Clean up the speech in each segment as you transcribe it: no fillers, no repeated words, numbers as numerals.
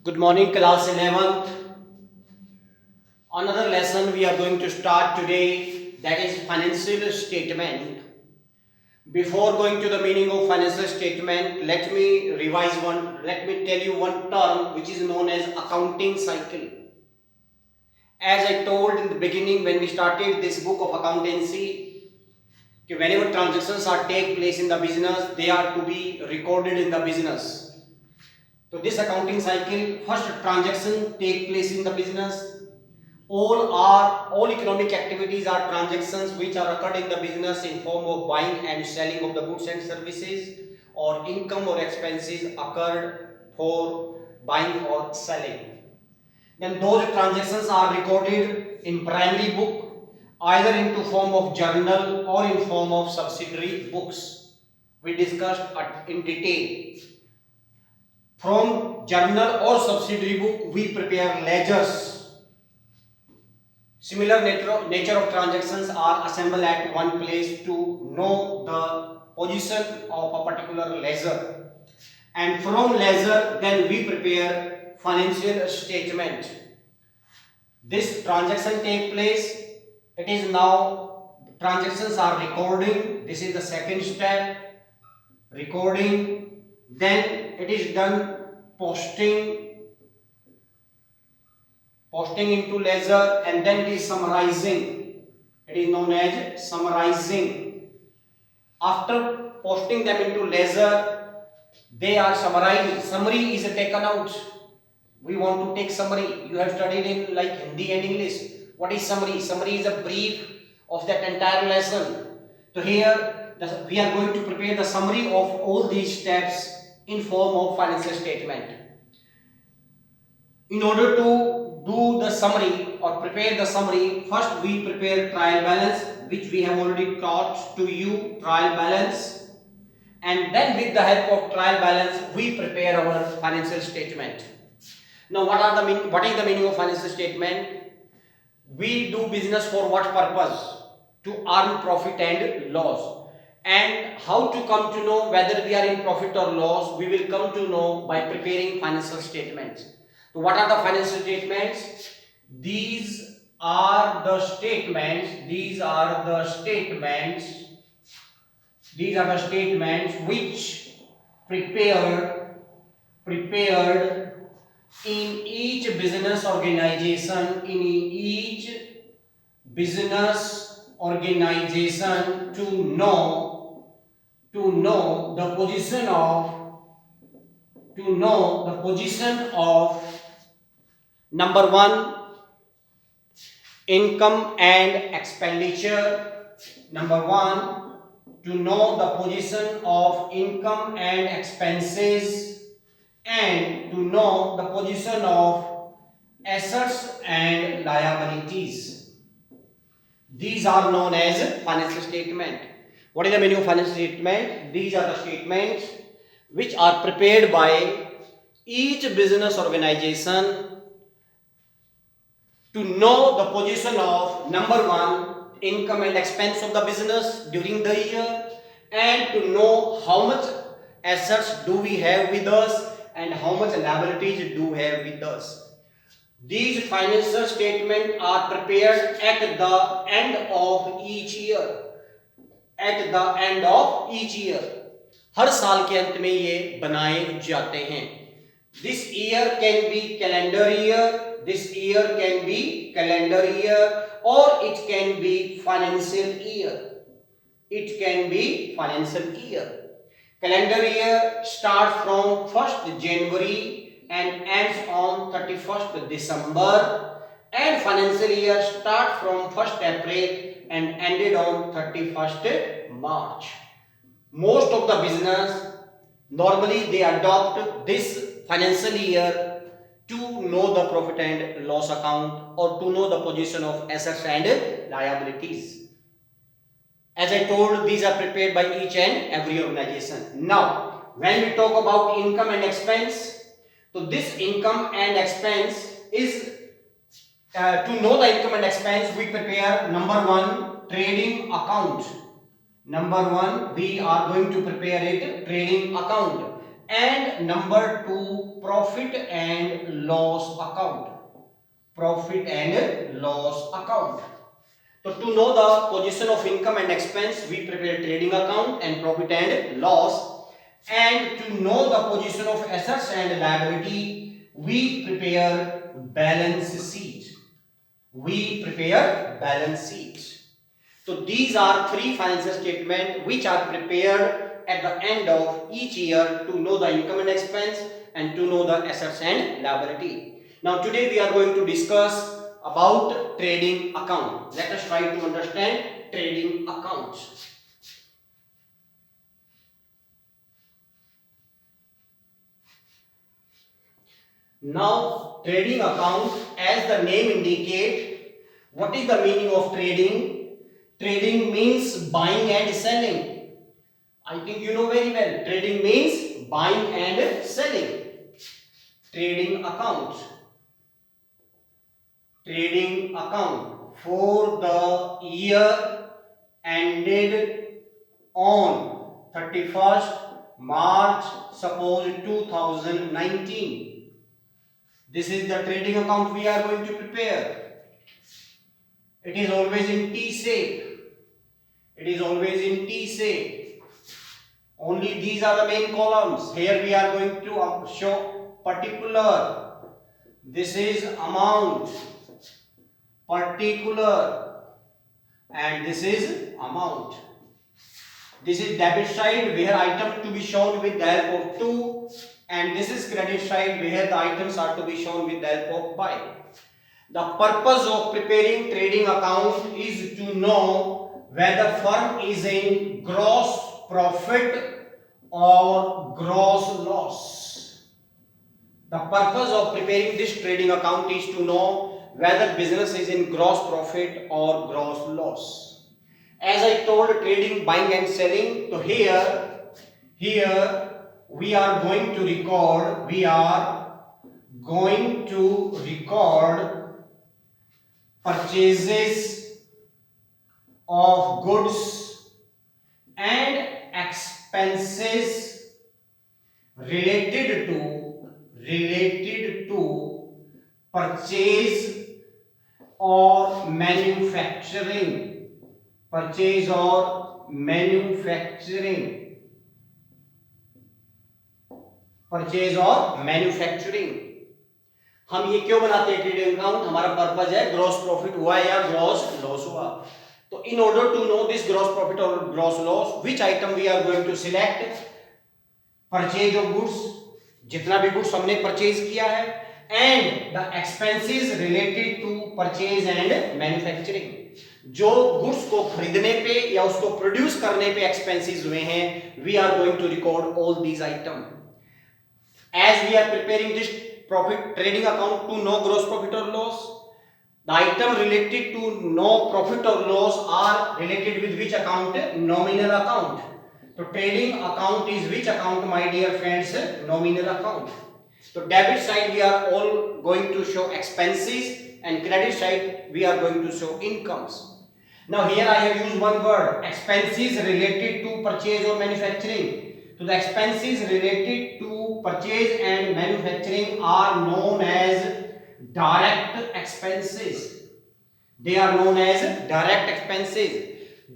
Good morning, class 11th. Another lesson we are going to start today, that is financial statement. Before going to the meaning of financial statement, let me let me tell you one term which is known as accounting cycle. As I told in the beginning when we started this book of accountancy, whenever transactions are take place in the business, they are to be recorded in the business. So this accounting cycle, first transaction take place in the business. All economic activities are transactions which are occurred in the business in form of buying and selling of the goods and services, or income or expenses occurred for buying or selling. Then those transactions are recorded in primary book, either into form of journal or in form of subsidiary books. We discussed in detail. From journal or subsidiary book, we prepare ledgers. Similar nature of transactions are assembled at one place to know the position of a particular ledger. And from ledger, then we prepare financial statement. This transaction take place. It is now transactions are recording. This is the second step. Recording. Then it is done posting into ledger, and then it is summarizing. It is known as summarizing. After posting them into ledger, they are summarized. Summary is taken out. We want to take summary. You have studied in like Hindi and English. What is summary? Summary is a brief of that entire lesson. So here we are going to prepare the summary of all these steps in form of financial statement. In order to do the summary or prepare the summary, first we prepare trial balance, which we have already taught to you, trial balance, and then with the help of trial balance we prepare our financial statement. Now what is the meaning of financial statement? We do business for what purpose? To earn profit and loss. And how to come to know whether we are in profit or loss, we will come to know by preparing financial statements. So what are the financial statements? These are the statements which prepared in each business organization to know the position of number 1, income and expenditure. Number 1, to know the position of income and expenses, and to know the position of assets and liabilities. These are known as financial statement. What is the meaning of financial statement? These are the statements which are prepared by each business organization to know the position of number 1, income and expense of the business during the year, and to know how much assets do we have with us and how much liabilities do we have with us. These financial statements are prepared at the end of each year. हर साल के अंत में ये बनाए जाते हैं. This year can be calendar year, or it can be financial year. Calendar year starts from 1st January and ends on 31st December, and financial year starts from 1st April and ended on 31st March. Most of the business normally they adopt this financial year to know the profit and loss account, or to know the position of assets and liabilities. As I told, these are prepared by each and every organization. Now, when we talk about income and expense, so this income and expense is to know the income and expense, we prepare number 1, trading account. We are going to prepare it trading account. and number 2 profit and loss account. Profit and loss account. So to know the position of income and expense, we prepare trading account and profit and loss. And to know the position of assets and liability, we prepare balance sheet. We prepare balance sheet. So these are three financial statements which are prepared at the end of each year to know the income and expense and to know the assets and liability. Now today we are going to discuss about trading account. Let us try to understand trading accounts. Now trading account, as the name indicate, what is the meaning of trading? Trading means buying and selling. I think you know very well. Trading means buying and selling. Trading account. Trading account for the year ended on 31st March, suppose 2019. This is the trading account we are going to prepare. It is always in T shape. It is always in T shape. Only these are the main columns. Here we are going to show particular. This is amount. Particular. And this is amount. This is debit side where item to be shown with the help of 2. And this is credit side where the items are to be shown with the help of 5. The purpose of preparing trading account is to know whether firm is in gross profit or gross loss. The purpose of preparing this trading account is to know whether business is in gross profit or gross loss. As I told, trading, buying and selling. So here we are going to record purchases of goods and expenses related to purchase or manufacturing. Purchase or manufacturing. Purchase और manufacturing. हम ये क्यों बनाते हैं trading account? हमारा purpose है gross profit हुआ या ग्रॉस लॉस हुआ. तो in order to know this gross profit और gross loss, which item we are going to select? Purchase of goods, जितना भी गुड्स हमने परचेज किया है, and the expenses related to purchase and manufacturing. जो goods को खरीदने पे या उसको प्रोड्यूस करने पे एक्सपेंसेस हुए हैं, we are going to record all these item. As we are preparing this profit trading account to know gross profit और loss, the item related to know profit और loss are related with which account? Nominal account. तो trading account is which account my dear friends? Nominal account. So debit side we are all going to show expenses and credit side we are going to show incomes. Now here I have used one word, expenses related to purchase or manufacturing. So the expenses related to purchase and manufacturing are known as direct expenses. They are known as direct expenses.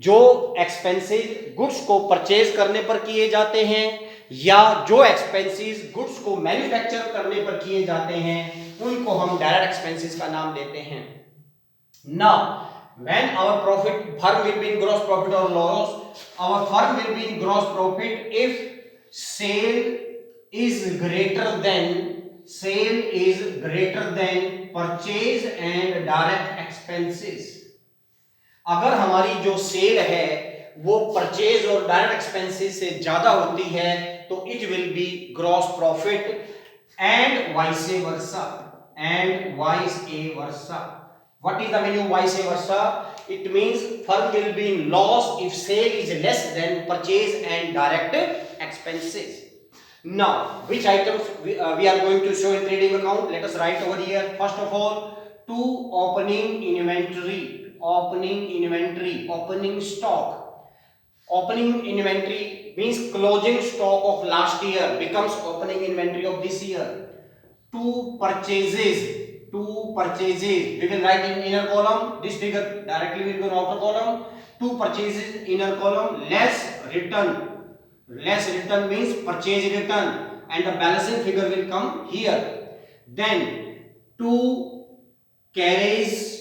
जो expenses goods को purchase करने पर किए जाते हैं या जो expenses goods को मैन्युफैक्चर करने पर किए जाते हैं, उनको हम डायरेक्ट एक्सपेंसेस का नाम देते हैं. Now when our profit firm will be in gross profit or loss, our firm will be in gross profit if sale is greater than purchase and direct expenses. अगर हमारी जो सेल है वो purchase और डायरेक्ट एक्सपेंसेस से ज्यादा होती है तो it will be gross profit, and vice versa. What is the meaning of vice versa? It means firm will be in loss if sale is less than purchase and direct expenses. Now, which items we are going to show in trading account? Let us write over here. First of all, to opening inventory, opening stock. Opening inventory means closing stock of last year becomes opening inventory of this year. Two purchases, we will write in inner column, this figure directly will go in outer column. Two purchases inner column, less return means purchase return, and the balancing figure will come here. Then two carries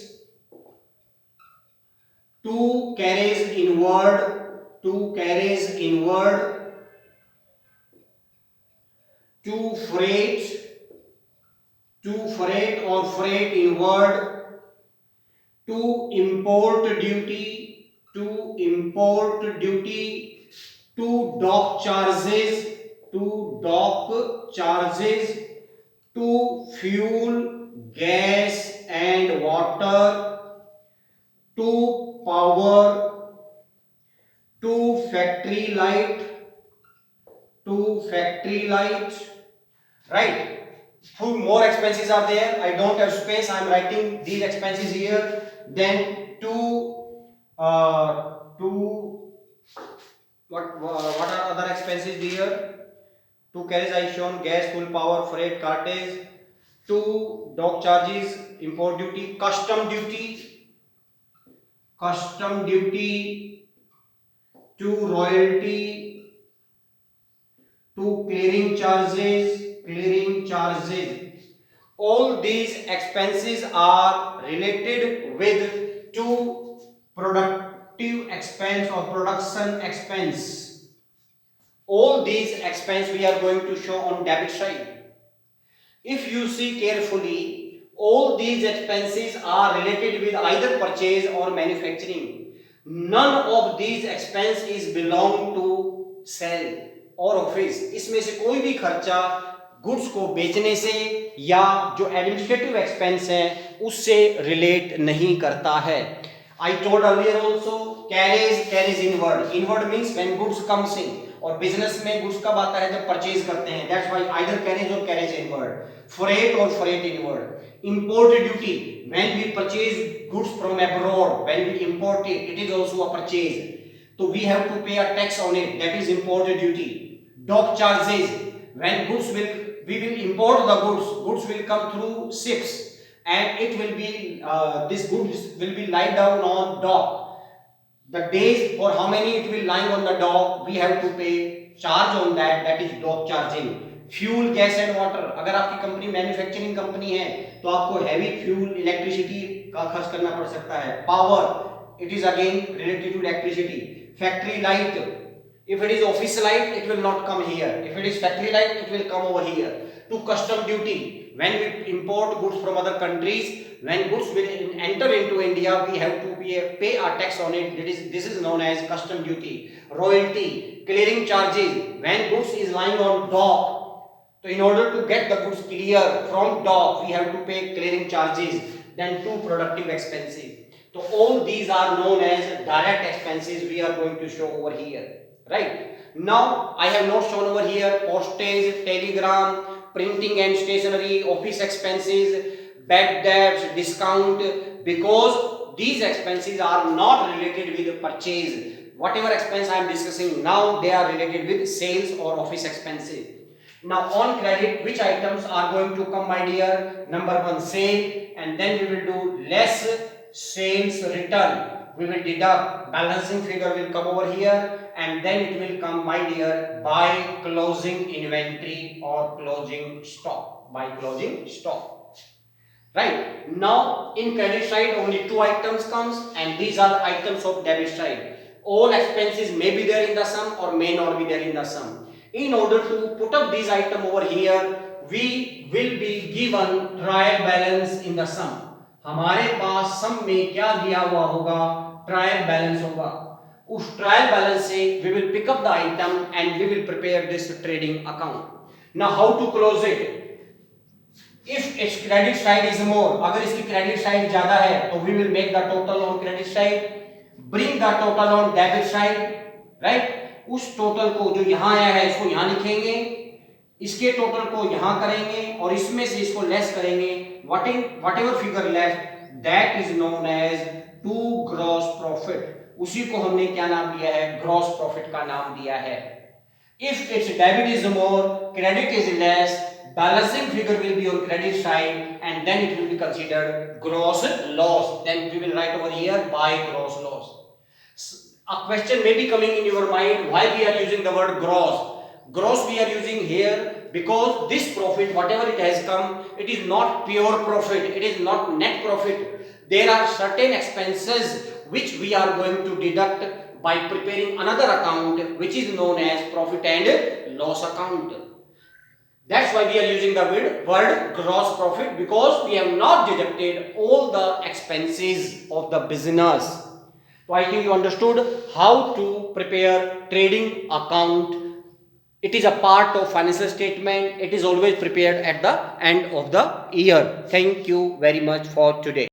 inward, two freight or freight inward, two import duty, two dock charges, two fuel, gas and water, two power, two factory light, right? Few more expenses are there. I don't have space, I am writing these expenses here. Then what are other expenses here? Two carriage I shown, gas, fuel, power, freight, cartage, two dock charges, import duty, custom duty, two royalty, two clearing charges. All these expenses are related with two productive expense or production expense. All these expense we are going to show on debit side. If you see carefully, all these expenses are related with either purchase or manufacturing. None of these expenses belong to sell और office. इसमें से कोई भी खर्चा goods को बेचने से या जो एडमिनिस्ट्रेटिव एक्सपेंस है उससे रिलेट नहीं करता है. I told earlier also, carries inward means when goods comes in, और बिजनेस में गुड्स कब आता है? जब परचेज करते हैं. That's why either carries or carries inward. Freight or freight inward. Import duty, when we purchase goods from abroad, when we import it, it is also a purchase. So we have to pay a tax on it, that is import duty. Dock charges, when we will import the goods will come through ships, and it will be this goods will be lie down on dock. The days for how many it will lying on the dock, we have to pay charge on that is dock charging. Fuel, gas and water, अगर आपकी company manufacturing company है तो आपको heavy fuel, electricity का खर्च करना पड़ सकता है. Power, it is again related to electricity. Factory light, if it is office light it will not come here, if it is factory light it will come over here. To custom duty, when we import goods from other countries, when goods will enter into India, we have to pay a tax on it, this is known as custom duty. Royalty, clearing charges, when goods is lying on dock, so in order to get the goods clear from dock we have to pay clearing charges. Then two productive expenses. So all these are known as direct expenses, we are going to show over here, right? Now I have not shown over here postage, telegram, printing and stationery, office expenses, bad debts, discount, because these expenses are not related with purchase. Whatever expense I am discussing now, they are related with sales or office expenses. Now on credit, which items are going to come, my dear? Number one, sale, and then we will do less sales return, we will deduct, balancing figure will come over here, and then it will come, my dear, by closing inventory or closing stock, right? Now in credit side only two items comes, and these are items of debit side. All expenses may be there in the sum or may not be there in the sum. In order to put up these item over here, we will be given trial balance in the sum. हमारे पास सम में क्या दिया हुआ होगा? Trial balance होगा. उस trial balance से we will pick up the item and we will prepare this trading account. Now how to close it? If its credit side is more, अगर इसकी credit side ज्यादा है तो we will make the total on credit side, bring the total on debit side, right? उस total को जो यहाँ आया है इसको यहाँ लिखेंगे, इसके टोटल को यहाँ करेंगे और इसमें से इसको लेस करेंगे. whatever figure left, that is known as to gross profit. उसी को हमने क्या नाम दिया है? ग्रॉस प्रॉफिट का नाम दिया है. If its debit is more, credit is less, balancing figure will be on credit side, and then it will be considered gross loss. Then we will write over here by gross loss. A question may be coming in your mind, why we are using the word gross. Gross we are using here because this profit, whatever it has come, it is not pure profit, it is not net profit. There are certain expenses which we are going to deduct by preparing another account which is known as profit and loss account. That's why we are using the word gross profit, because we have not deducted all the expenses of the business. So I think you understood how to prepare trading account. It is a part of financial statement. It is always prepared at the end of the year. Thank you very much for today.